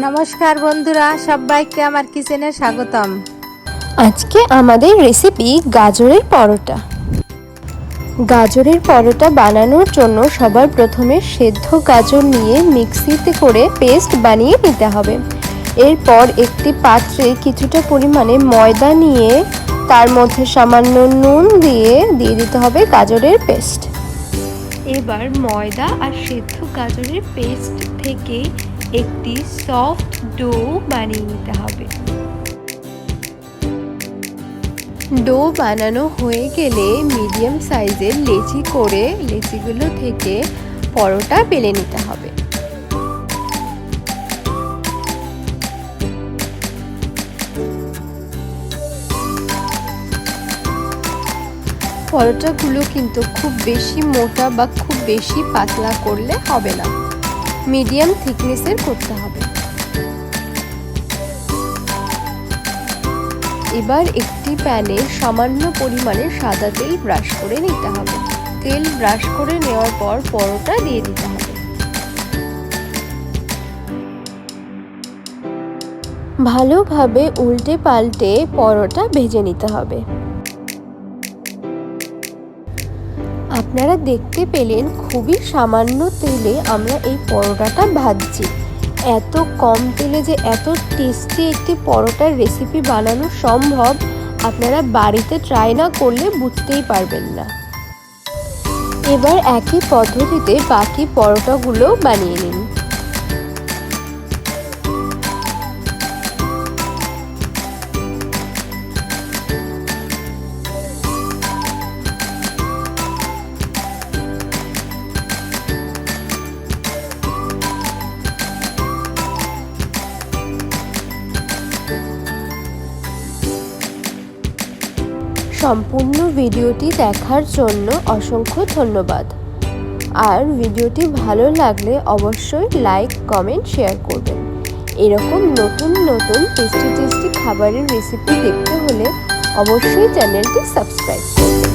নমস্কার বন্ধুরা, সবাইকে আমার কিচেনে স্বাগতম। আজকে আমাদের রেসিপি গাজরের পরোটা। গাজরের পরোটা বানানোর জন্য সবার প্রথমে সেদ্ধ গাজর নিয়ে মিক্সিতে করে পেস্ট বানিয়ে নিতে হবে। এরপর একটি পাত্রে কিছুটা পরিমাণে ময়দা নিয়ে তার মধ্যে সামান্য নুন দিয়ে দিতে হবে গাজরের পেস্ট। এবার ময়দা আর সেদ্ধ গাজরের পেস্ট থেকে একটি সফট ডো বানিয়ে নিতে হবে। ডো বানানো হয়ে গেলে মিডিয়াম সাইজের লেচি করে লেচিগুলো থেকে পরোটা বেলে নিতে হবে। পরোটাগুলো কিন্তু খুব বেশি মোটা বা খুব বেশি পাতলা করলে হবে না, মিডিয়াম থিকনেসের করতে হবে। এবার একটি প্যানে সামান্য পরিমাণে সাদা তেল ব্রাশ করে নিতে হবে। তেল ব্রাশ করে নেওয়ার পর পরোটা দিয়ে দিতে হবে। ভালোভাবে উল্টে পাল্টে পরোটা ভেজে নিতে হবে। আপনারা দেখতে পেলেন খুবই সামান্য তেলে আমরা এই পরোটাটা ভাজছি। এত কম তেলে যে এত টেস্টি একটি পরোটার রেসিপি বানানো সম্ভব, আপনারা বাড়িতে ট্রাই না করলে বুঝতেই পারবেন না। এবার একই পদ্ধতিতে বাকি পরোটাগুলো বানিয়ে নিন। সম্পূর্ণ ভিডিওটি দেখার জন্য অসংখ্য ধন্যবাদ। আর ভিডিওটি ভালো লাগলে অবশ্যই লাইক, কমেন্ট, শেয়ার করবেন। এরকম নতুন নতুন টেস্টি খাবারের রেসিপি দেখতে হলে অবশ্যই চ্যানেলটি সাবস্ক্রাইব করবেন।